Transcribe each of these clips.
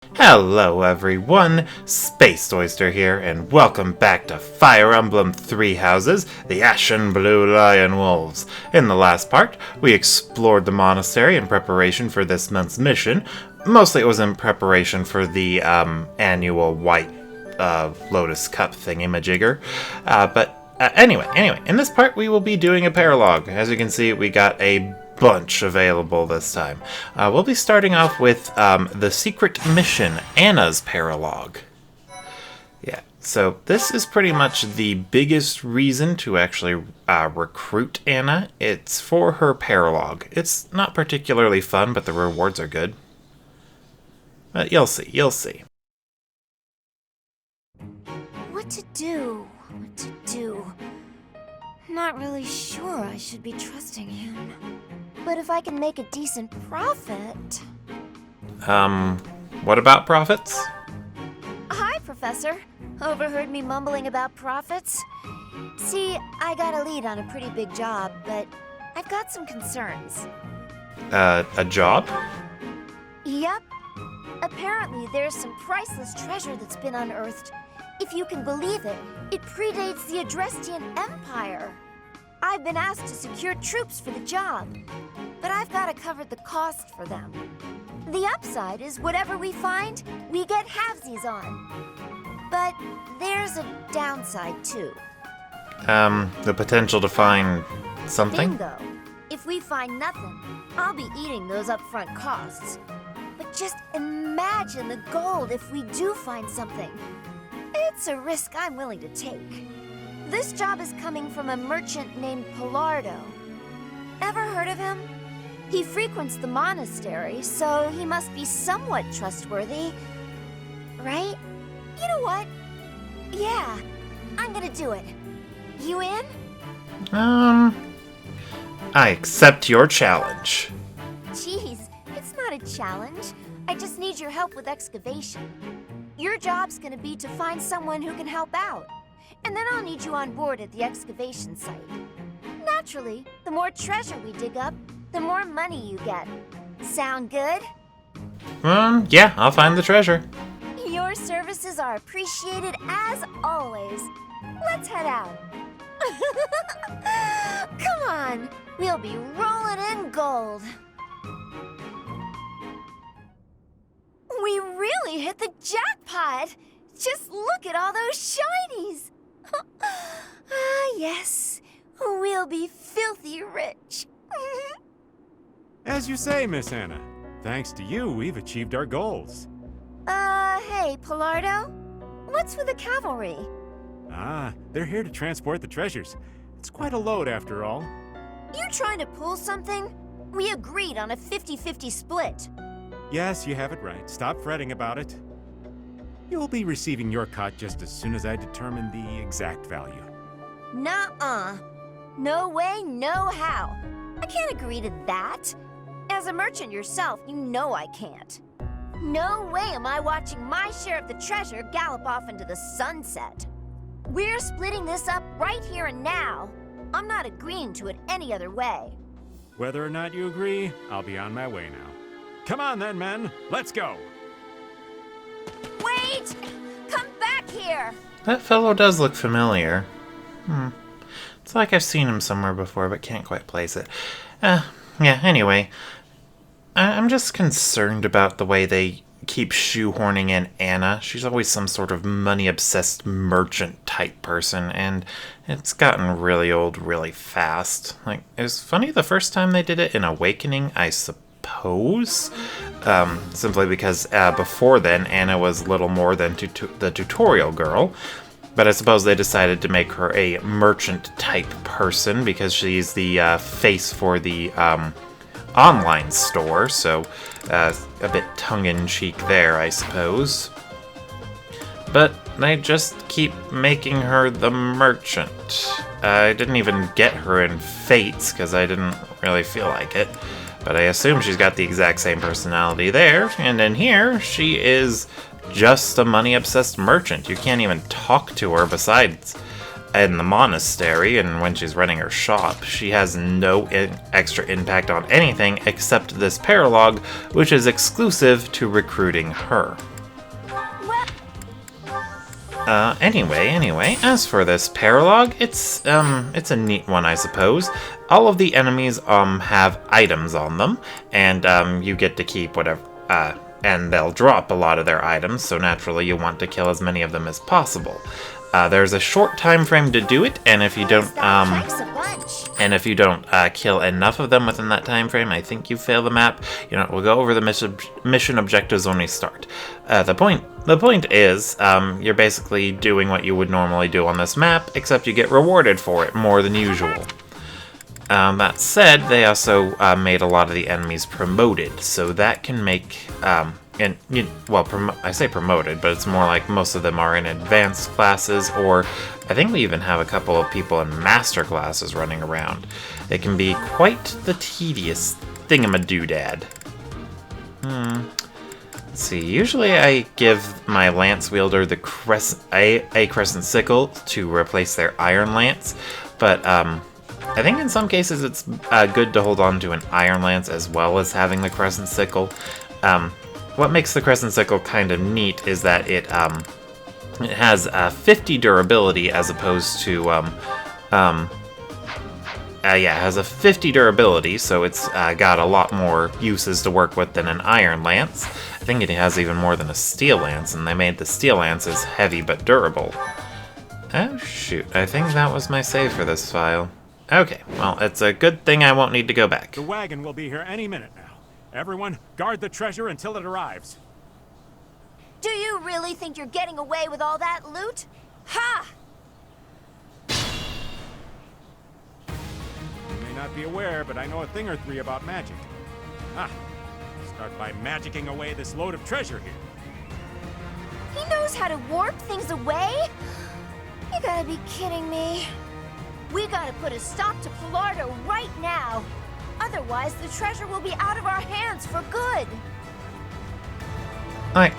Hello everyone, Space Oyster here, and welcome back to Fire Emblem Three Houses, the Ashen Blue Lion Wolves. In the last part, we explored the monastery in preparation for this month's mission. Mostly it was in preparation for the annual White Lotus Cup thingamajigger. Anyway, in this part we will be doing a Paralouge. As you can see, we got a bunch available this time. We'll be starting off with the secret mission, Anna's Paralouge. Yeah, so this is pretty much the biggest reason to actually recruit Anna. It's for her Paralouge. It's not particularly fun, but the rewards are good. But you'll see. What to do? Not really sure I should be trusting him. But if I can make a decent profit... What about profits? Hi, Professor. Overheard me mumbling about profits? See, I got a lead on a pretty big job, but I've got some concerns. A job? Yep. Apparently there's some priceless treasure that's been unearthed. If you can believe it, it predates the Adrestian Empire. I've been asked to secure troops for the job, but I've got to cover the cost for them. The upside is whatever we find, we get halvesies on. But there's a downside too. The potential to find something? Bingo. If we find nothing, I'll be eating those upfront costs. But just imagine the gold if we do find something. It's a risk I'm willing to take. This job is coming from a merchant named Paralouge. Ever heard of him? He frequents the monastery, so he must be somewhat trustworthy. Right? You know what? Yeah, I'm gonna do it. You in? I accept your challenge. Jeez, it's not a challenge. I just need your help with excavation. Your job's gonna be to find someone who can help out. And then I'll need you on board at the excavation site. Naturally, the more treasure we dig up, the more money you get. Sound good? Yeah, I'll find the treasure. Your services are appreciated as always. Let's head out. Come on, we'll be rolling in gold. We really hit the jackpot! Just look at all those shinies! Yes, we'll be filthy rich. As you say, Miss Anna. Thanks to you, we've achieved our goals. Hey, Paralouge? What's with the cavalry? They're here to transport the treasures. It's quite a load, after all. You trying to pull something? We agreed on a 50-50 split. Yes, you have it right. Stop fretting about it. You'll be receiving your cut just as soon as I determine the exact value. Nuh-uh. No way, no how. I can't agree to that. As a merchant yourself, you know I can't. No way am I watching my share of the treasure gallop off into the sunset. We're splitting this up right here and now. I'm not agreeing to it any other way. Whether or not you agree, I'll be on my way now. Come on then, men. Let's go. Wait! Come back here! That fellow does look familiar. It's like I've seen him somewhere before, but can't quite place it. Anyway. I'm just concerned about the way they keep shoehorning in Anna. She's always some sort of money-obsessed merchant-type person, and it's gotten really old really fast. Like, it was funny the first time they did it in Awakening, I suppose. Simply because before then, Anna was little more than the tutorial girl. But I suppose they decided to make her a merchant-type person because she's the face for the online store, so a bit tongue-in-cheek there, I suppose. But they just keep making her the merchant. I didn't even get her in Fates because I didn't really feel like it. But I assume she's got the exact same personality there, and in here, she is just a money-obsessed merchant. You can't even talk to her besides in the monastery, and when she's running her shop, she has no extra impact on anything except this Paralouge, which is exclusive to recruiting her. Anyway, as for this Paralouge, it's a neat one, I suppose. All of the enemies, have items on them, and, you get to keep whatever, and they'll drop a lot of their items, so naturally you want to kill as many of them as possible. There's a short time frame to do it, and if you don't, kill enough of them within that time frame, I think you fail the map. You know, we'll go over the mission objectives when we start. The point is, you're basically doing what you would normally do on this map, except you get rewarded for it more than usual. That said, they also made a lot of the enemies promoted, so that can make, I say promoted, but it's more like most of them are in advanced classes, or I think we even have a couple of people in master classes running around. It can be quite the tedious thingamadoodad. Let's see, usually I give my lance wielder the a crescent sickle to replace their iron lance, but I think in some cases it's good to hold on to an iron lance as well as having the crescent sickle. What makes the crescent sickle kind of neat is that it has 50 durability as opposed to it has a 50 durability, so it's got a lot more uses to work with than an iron lance. I think it has even more than a steel lance, and they made the steel lances heavy but durable. Oh shoot, I think that was my save for this file. Okay, well, it's a good thing I won't need to go back. The wagon will be here any minute now. Everyone, guard the treasure until it arrives. Do you really think you're getting away with all that loot? Ha! You may not be aware, but I know a thing or three about magic. Start by magicking away this load of treasure here. He knows how to warp things away? You gotta be kidding me. We gotta put a stop to Paralouge right now. Otherwise, the treasure will be out of our hands for good. I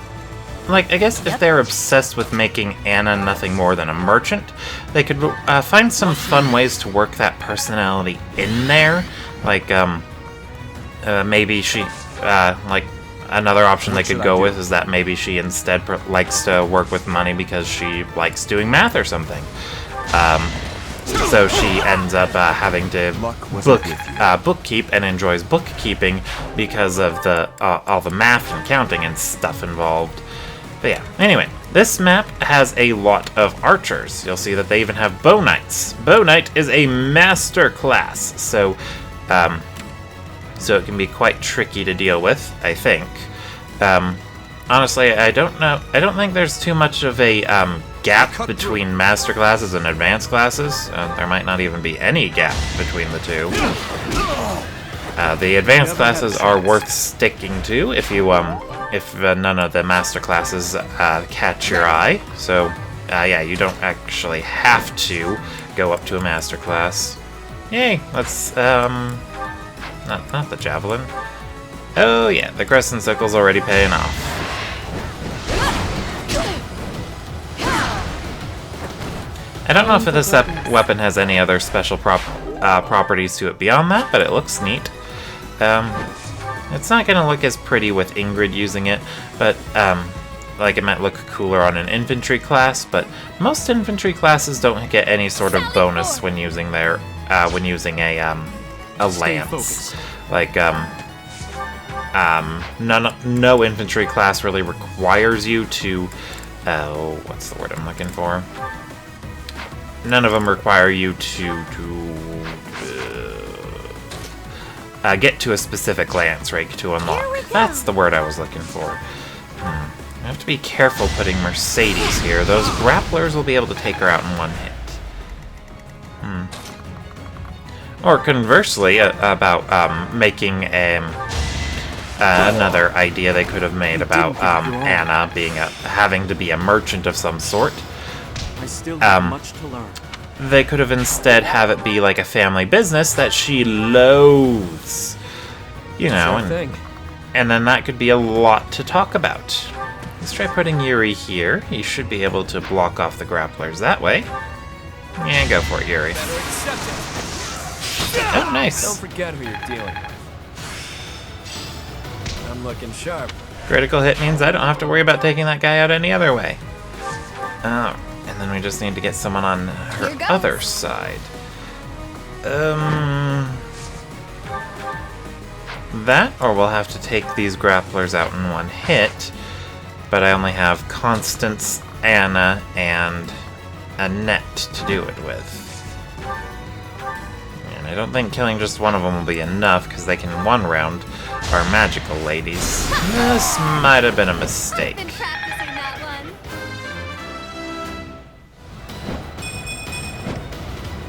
guess if they're obsessed with making Anna nothing more than a merchant, they could find some fun ways to work that personality in there. Like, maybe she, another option they could go with is that maybe she instead likes to work with money because she likes doing math or something. So she ends up having to bookkeep and enjoys bookkeeping because of all the math and counting and stuff involved. But yeah, anyway, this map has a lot of archers. You'll see that they even have bow knights. Bow knight is a master class, so it can be quite tricky to deal with, I think. Honestly, I don't know. I don't think there's too much of a gap between master classes and advanced classes. There might not even be any gap between the two. The advanced classes are worth sticking to if you if none of the master classes catch your eye. So yeah, you don't actually have to go up to a master class. Yay! Let's not the javelin. Oh yeah, the crescent sickle's already paying off. I don't know if this weapon has any other special properties to it beyond that, but it looks neat. It's not going to look as pretty with Ingrid using it, but like it might look cooler on an infantry class. But most infantry classes don't get any sort of bonus when using a lance. Like no infantry class really requires you to. What's the word I'm looking for? None of them require you to get to a specific lance rank to unlock. That's the word I was looking for. I have to be careful putting Mercedes here. Those grapplers will be able to take her out in one hit. Or conversely, about making another idea they could have made about Anna being having to be a merchant of some sort. I still have much to learn. They could have instead have it be like a family business that she loathes. You know, and then that could be a lot to talk about. Let's try putting Yuri here. You should be able to block off the grapplers that way. Yeah, go for it, Yuri. Oh, nice. Don't forget who you're dealing with. I'm looking sharp. Critical hit means I don't have to worry about taking that guy out any other way. Oh, and then we just need to get someone on her Here goes. other side. That, or we'll have to take these grapplers out in one hit, but I only have Constance, Anna, and Annette to do it with. And I don't think killing just one of them will be enough, because they can one-round our magical ladies. This might have been a mistake. I've been practicing that one.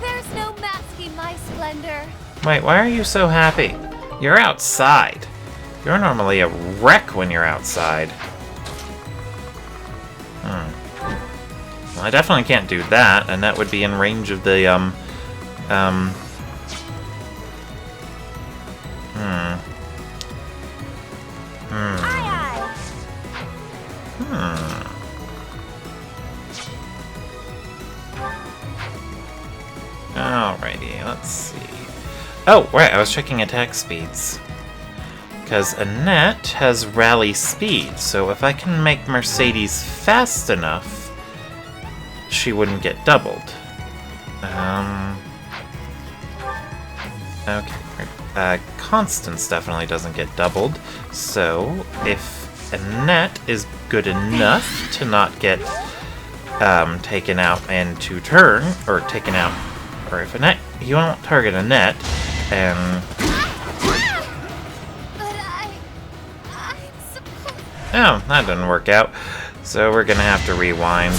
There's no masking my splendor. Wait, why are you so happy? You're outside. You're normally a wreck when you're outside. Well, I definitely can't do that, and that would be in range of the, Aye, aye. Alrighty, let's see. Oh, right, I was checking attack speeds. Because Annette has rally speed, so if I can make Mercedes fast enough, she wouldn't get doubled. Okay. Constance definitely doesn't get doubled, so if Annette is good enough to not get taken out in 2 turns, or taken out, or if Annette, you won't target Annette, and... But I'm supposed... Oh, that didn't work out, so we're gonna have to rewind.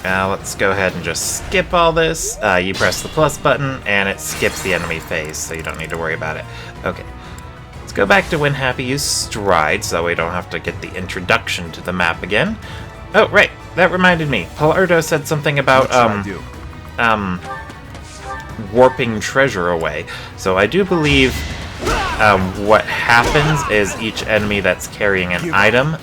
Let's go ahead and just skip all this. You press the plus button, and it skips the enemy phase, so you don't need to worry about it. Okay. Let's go back to when Happy used Stride, so we don't have to get the introduction to the map again. Oh, right. That reminded me. Palardo said something about, warping treasure away. So I do believe what happens is each enemy that's carrying an item,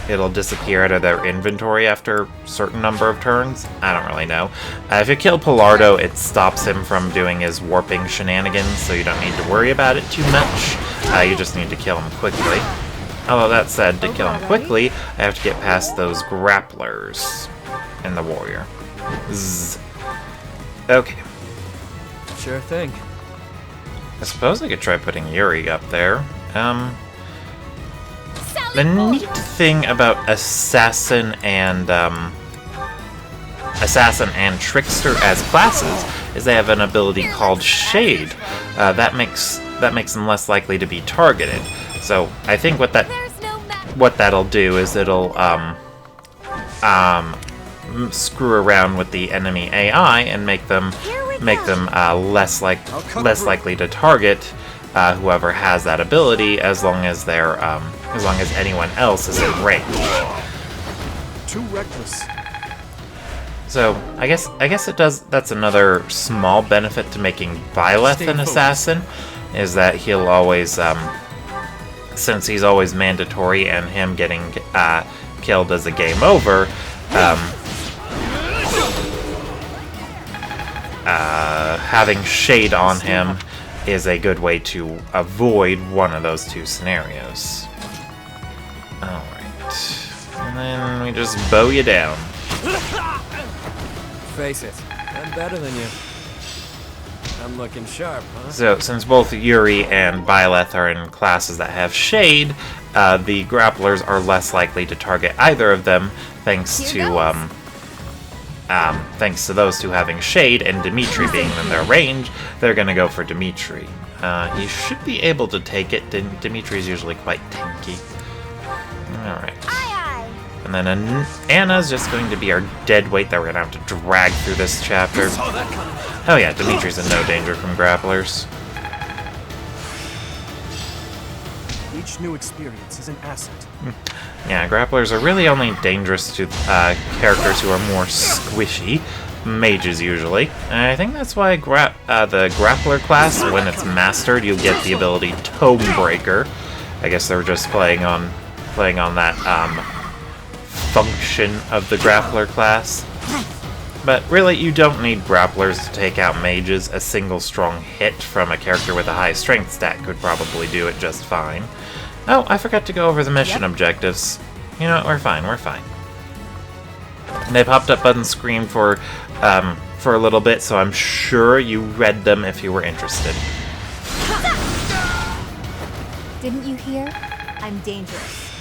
it'll disappear out of their inventory after a certain number of turns. I don't really know. If you kill Palardo, it stops him from doing his warping shenanigans, so you don't need to worry about it too much. You just need to kill him quickly. Although that said, to kill him quickly, I have to get past those grapplers and the warrior. Zzz. Okay. Sure thing. I suppose I could try putting Yuri up there. Sally The Bolt. neat thing about Assassin and Trickster as classes is they have an ability called Shade. That makes them less likely to be targeted. So I think what There's no map. that'll do is it'll screw around with the enemy AI and make them less likely to target whoever has that ability, as long as anyone else is in range. Too reckless. So I guess it does. That's another small benefit to making Byleth an assassin, is that he'll always, since he's always mandatory and him getting killed as a game over. Having Shade on him is a good way to avoid one of those 2 scenarios. Alright. And then we just bow you down. Face it, I'm better than you. I'm looking sharp, huh? So, since both Yuri and Byleth are in classes that have Shade, the grapplers are less likely to target either of them, thanks to those 2 having Shade and Dimitri being in their range. They're gonna go for Dimitri. He should be able to take it. Dimitri's usually quite tanky. Alright. Aye, aye. And then Anna's just going to be our dead weight that we're gonna have to drag through this chapter. Oh yeah, Dimitri's in no danger from grapplers. Each new experience is an asset. Yeah, grapplers are really only dangerous to characters who are more squishy. Mages, usually. And I think that's why the grappler class, when it's mastered, you'll get the ability Tomebreaker. I guess they're just playing on that function of the grappler class. But really, you don't need grapplers to take out mages. A single strong hit from a character with a high strength stat could probably do it just fine. Oh, I forgot to go over the mission objectives. You know what, we're fine. They popped up on screen for a little bit, so I'm sure you read them if you were interested. Didn't you hear? I'm dangerous.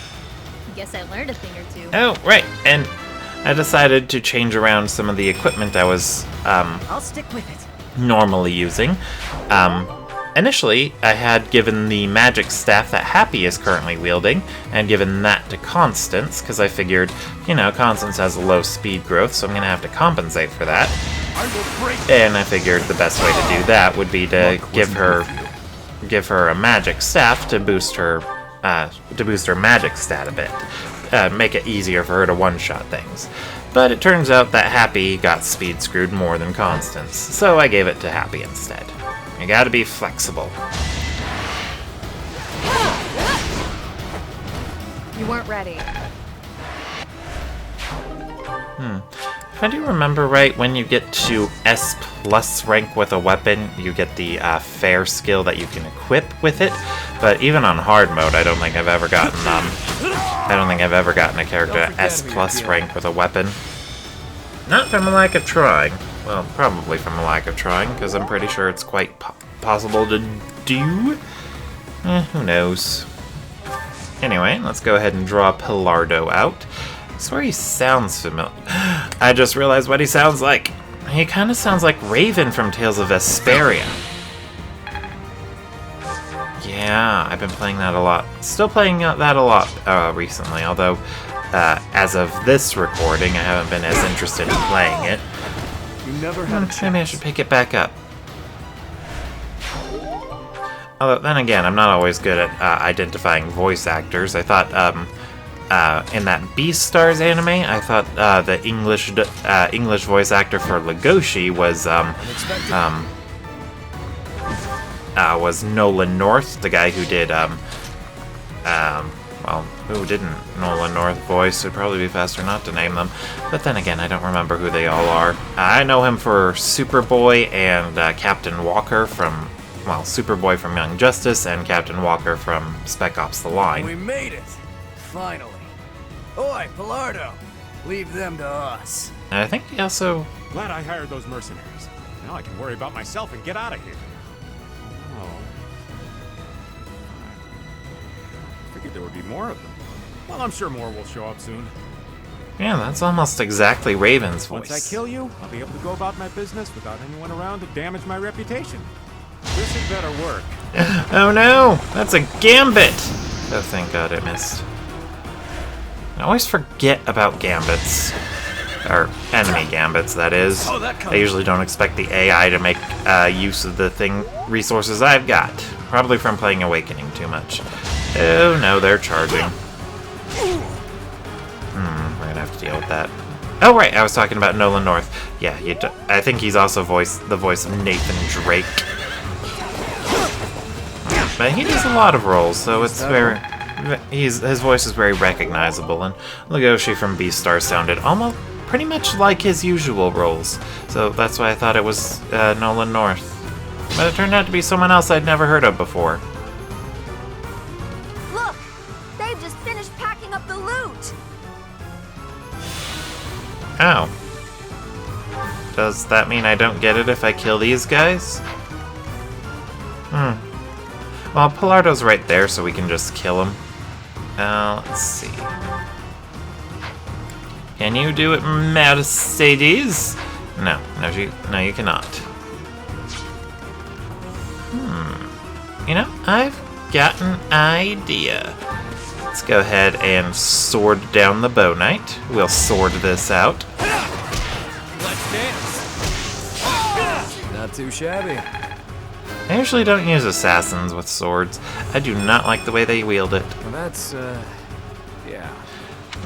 Guess I learned a thing or two. Oh, right, and I decided to change around some of the equipment I was I'll stick with it. normally using. Initially, I had given the magic staff that Happy is currently wielding, and given that to Constance, because I figured, you know, Constance has a low speed growth, so I'm going to have to compensate for that. And I figured the best way to do that would be to give her a magic staff to boost her magic stat a bit. Make it easier for her to one-shot things. But it turns out that Happy got speed screwed more than Constance, so I gave it to Happy instead. You gotta be flexible. You weren't ready. If I do remember right, when you get to S+ rank with a weapon, you get the fair skill that you can equip with it. But even on hard mode, I don't think I've ever gotten a character at S+ rank with a weapon. Not from a lack of trying. Well, probably from a lack of trying, because I'm pretty sure it's quite possible to do. Who knows? Anyway, let's go ahead and draw Pillardo out. I swear he sounds familiar. I just realized what he sounds like. He kind of sounds like Raven from Tales of Vesperia. Yeah, I've been playing that a lot. Still playing that a lot recently, although as of this recording, I haven't been as interested in playing it. You never had a chance. Maybe I should pick it back up. Although, then again, I'm not always good at identifying voice actors. I thought, in that Beastars anime, I thought the English voice actor for Legoshi was Nolan North, the guy who did, well, who didn't Nolan North voice? It'd probably be faster not to name them. But then again, I don't remember who they all are. I know him for Superboy and Captain Walker from, well, Superboy from Young Justice and Captain Walker from Spec Ops: The Line. We made it! Finally. Oi, Pillardo! Leave them to us. And I think he also... Glad I hired those mercenaries. Now I can worry about myself and get out of here. Oh. I figured there would be more of them. Well, I'm sure more will show up soon. Yeah, that's almost exactly Raven's voice. Once I kill you, I'll be able to go about my business without anyone around to damage my reputation. This had better work. Oh no! That's a gambit! Oh, thank God I missed. I always forget about gambits. Or enemy gambits, that is. I usually don't expect the AI to make use of the resources I've got. Probably from playing Awakening too much. Oh no, they're charging. We're gonna have to deal with that. Oh right, I was talking about Nolan North. Yeah, I think he's also the voice of Nathan Drake. But he does a lot of roles, so it's very... his voice is very recognizable, and Legoshi from Beastars sounded almost pretty much like his usual roles, so that's why I thought it was Nolan North. But it turned out to be someone else I'd never heard of before. Look! They've just finished packing up the loot! Oh. Does that mean I don't get it if I kill these guys? Well, Pillardo's right there, so we can just kill him. Let's see. Can you do it, Mercedes? No, you cannot. You know, I've got an idea. Let's go ahead and sword down the Bow Knight. We'll sword this out. Let's dance. Not too shabby. I usually don't use assassins with swords. I do not like the way they wield it. Well, that's, yeah.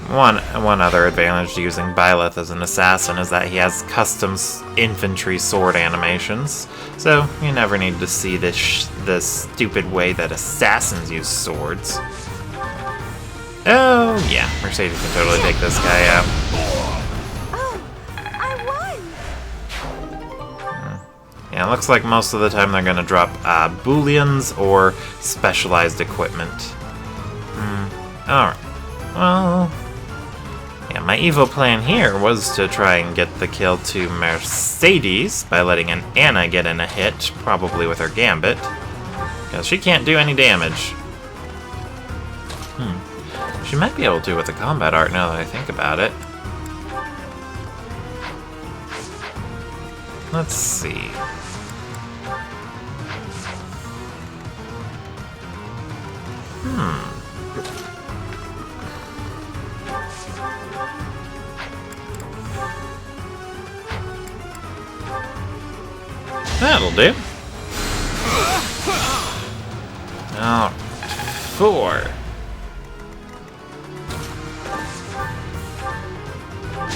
One other advantage to using Byleth as an assassin is that he has custom infantry sword animations, so you never need to see this stupid way that assassins use swords. Oh yeah, Mercedes can totally take this guy out. Oh, I won! Yeah, it looks like most of the time they're gonna drop booleans or specialized equipment. Alright. Well... yeah, My evil plan here was to try and get the kill to Mercedes by letting an Anna get in a hit, probably with her gambit. Because she can't do any damage. She might be able to with the combat art now that I think about it. Let's see. That'll do. Oh, 4.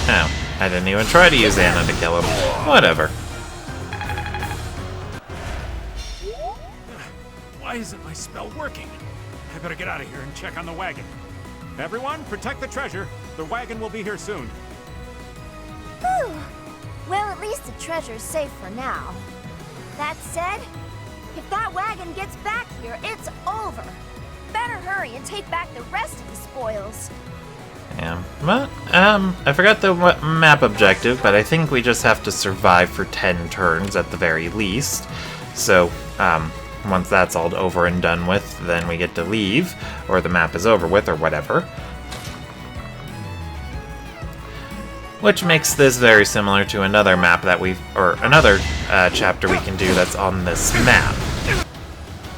Oh, I didn't even try to use Anna to kill him. Whatever. Why isn't my spell working? I better get out of here and check on the wagon. Everyone, protect the treasure. The wagon will be here soon. Whew. Well, at least the treasure's safe for now. That said, if that wagon gets back here, it's over. Better hurry and take back the rest of the spoils. Yeah, but, I forgot the map objective, but I think we just have to survive for 10 turns at the very least. So, once that's all over and done with, then we get to leave, or the map is over with, or whatever. Which makes this very similar to another map that another chapter we can do that's on this map.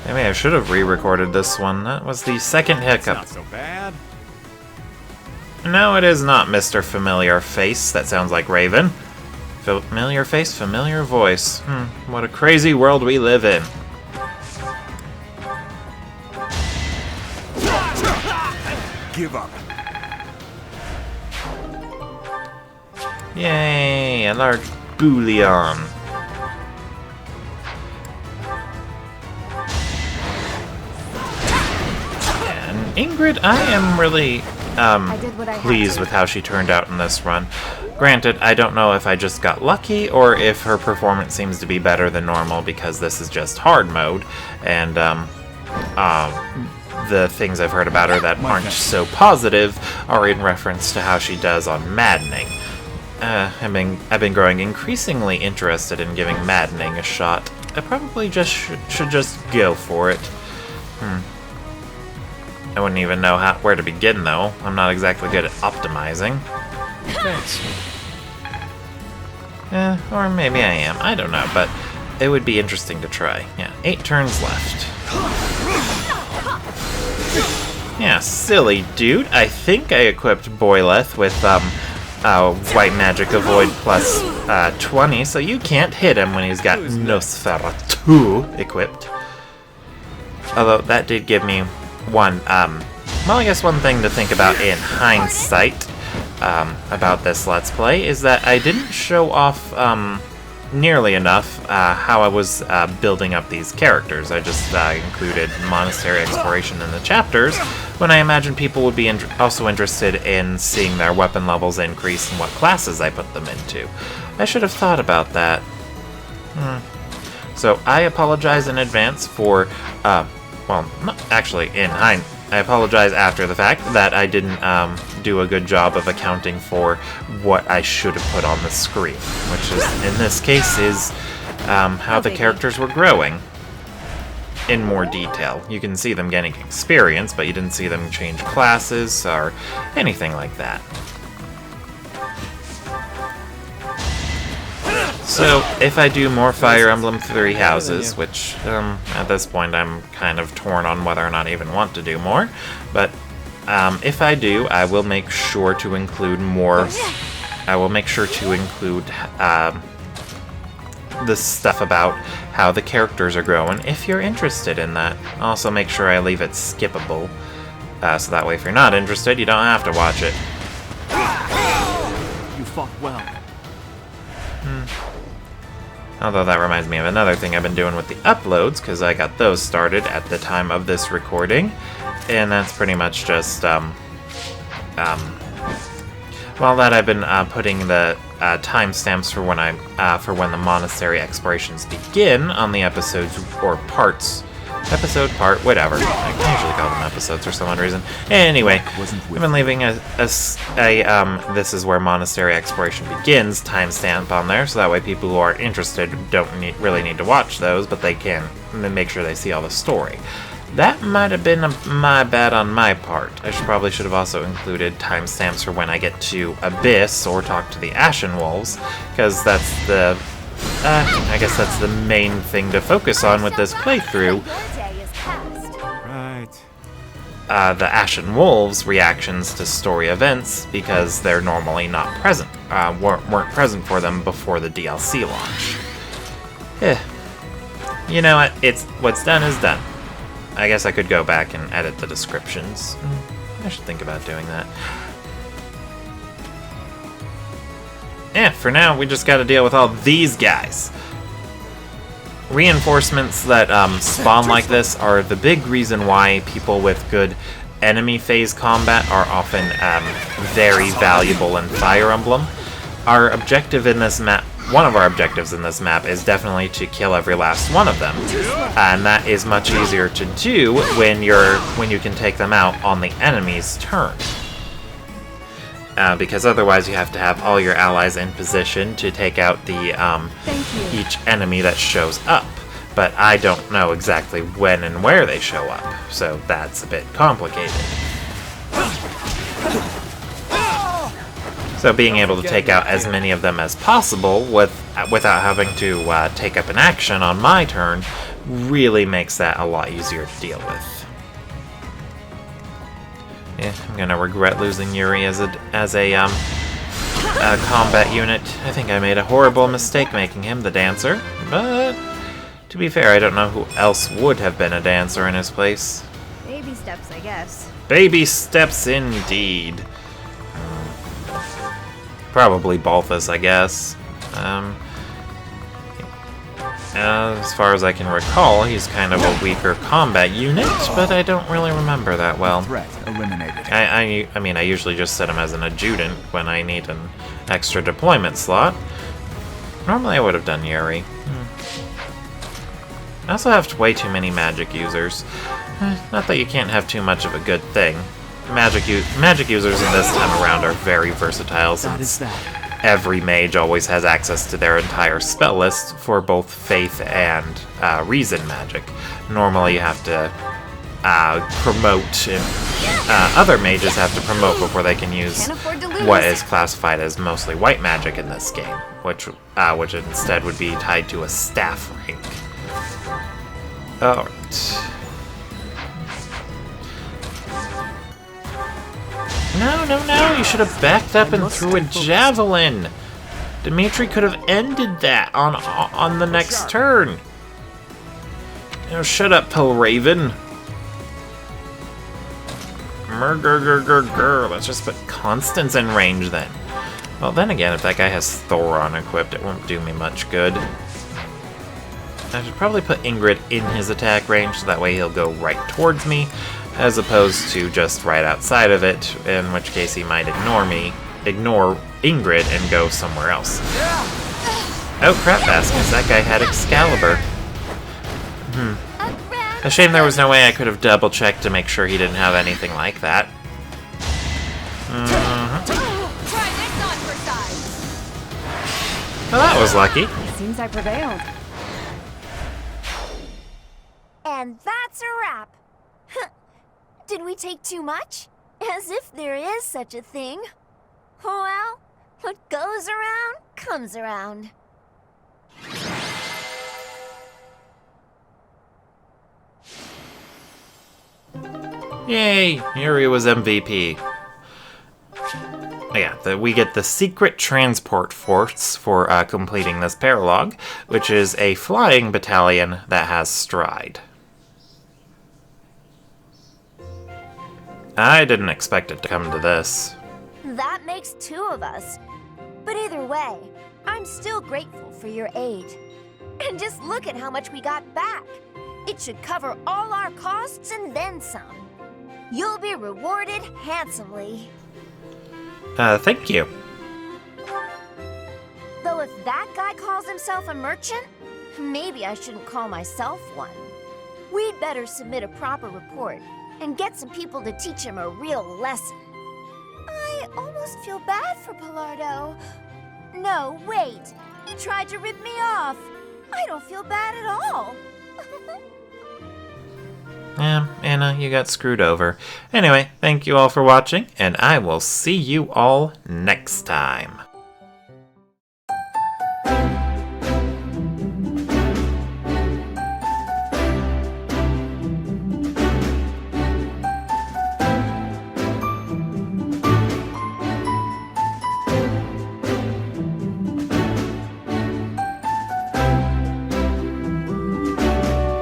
Maybe I should have re-recorded this one. That was the second hiccup. Not so bad. No, it is not Mr. Familiar Face. That sounds like Raven. Familiar face, familiar voice. What a crazy world we live in. Give up. Yay, a large bullion. And Ingrid, I am really pleased with how she turned out in this run. Granted, I don't know if I just got lucky or if her performance seems to be better than normal because this is just hard mode, and the things I've heard about her that aren't so positive are in reference to how she does on Maddening. I've been growing increasingly interested in giving Maddening a shot. I probably just should just go for it. I wouldn't even know where to begin, though. I'm not exactly good at optimizing. Thanks. Or maybe I am. I don't know, but it would be interesting to try. Yeah, 8 turns left. Yeah, silly dude. I think I equipped Boyleth with White Magic Avoid plus 20, so you can't hit him when he's got Nosferatu equipped. Although that did give me one thing to think about in hindsight about this Let's Play is that I didn't show off nearly enough how I was building up these characters. I just included monastery exploration in the chapters when I imagined people would be also interested in seeing their weapon levels increase and what classes I put them into. I should have thought about that. So I apologize in advance for, I apologize after the fact that I didn't do a good job of accounting for what I should have put on the screen, which is, in this case, is how the characters were growing in more detail. You can see them getting experience, but you didn't see them change classes or anything like that. So, if I do more Fire Emblem Three Houses, which at this point I'm kind of torn on whether or not I even want to do more, but if I do, I will make sure to include more. I will make sure to include the stuff about how the characters are growing if you're interested in that. Also, make sure I leave it skippable, so that way if you're not interested, you don't have to watch it. You fought well. Although that reminds me of another thing I've been doing with the uploads, because I got those started at the time of this recording, and that's pretty much just, I've been putting the timestamps for when the monastery explorations begin on the episodes or parts Episode, part, whatever. I can usually call them episodes for some odd reason. Anyway, I've been leaving a this is where monastery exploration begins timestamp on there, so that way people who are interested don't really need to watch those, but they can make sure they see all the story. That might have been my bad on my part. I probably should have also included timestamps for when I get to Abyss or talk to the Ashen Wolves, because that's the I guess that's the main thing to focus on with this playthrough. Right. The Ashen Wolves' reactions to story events, because they're normally not present, weren't present for them before the DLC launch. You know what? What's done is done. I guess I could go back and edit the descriptions. I should think about doing that. Yeah, for now, we just gotta deal with all these guys. Reinforcements that spawn like this are the big reason why people with good enemy phase combat are often very valuable in Fire Emblem. Our objective in this map, one of our objectives in this map, is definitely to kill every last one of them, and that is much easier to do when you can take them out on the enemy's turn. Because otherwise you have to have all your allies in position to take out the each enemy that shows up. But I don't know exactly when and where they show up, so that's a bit complicated. So being able to take out as many of them as possible without having to take up an action on my turn really makes that a lot easier to deal with. Yeah, I'm gonna regret losing Yuri as a combat unit. I think I made a horrible mistake making him the dancer, but to be fair, I don't know who else would have been a dancer in his place. Baby steps, I guess. Baby steps indeed. Probably Balthus, I guess. As far as I can recall, he's kind of a weaker combat unit, but I don't really remember that well. Threat eliminated. I mean, I usually just set him as an adjutant when I need an extra deployment slot. Normally I would have done Yuri. I also have way too many magic users. Not that you can't have too much of a good thing. Magic users in this time around are very versatile, since every mage always has access to their entire spell list for both faith and reason magic. Normally you have to promote, other mages have to promote before they can use what is classified as mostly white magic in this game, which instead would be tied to a staff rank. Alright. No, you should have backed up and threw a javelin. Dimitri could have ended that on the next turn. Oh, shut up, Pelraven. Let's just put Constance in range then. Well, then again, if that guy has Thoron equipped, it won't do me much good. I should probably put Ingrid in his attack range, so that way he'll go right towards me, as opposed to just right outside of it, in which case he might ignore Ingrid and go somewhere else. Oh crap baskets, that guy had Excalibur. A shame there was no way I could have double-checked to make sure he didn't have anything like that. Well, that was lucky. Seems I prevailed. And that's a wrap. Did we take too much? As if there is such a thing. Well, what goes around, comes around. Yay! Yuri was MVP. Yeah, we get the secret transport force for completing this Paralouge, which is a flying battalion that has stride. I didn't expect it to come to this. That makes two of us. But either way, I'm still grateful for your aid. And just look at how much we got back. It should cover all our costs and then some. You'll be rewarded handsomely. Thank you. Though if that guy calls himself a merchant, maybe I shouldn't call myself one. We'd better submit a proper report and get some people to teach him a real lesson. I almost feel bad for Palardo. No, wait. He tried to rip me off. I don't feel bad at all. Yeah, Anna, you got screwed over. Anyway, thank you all for watching, and I will see you all next time.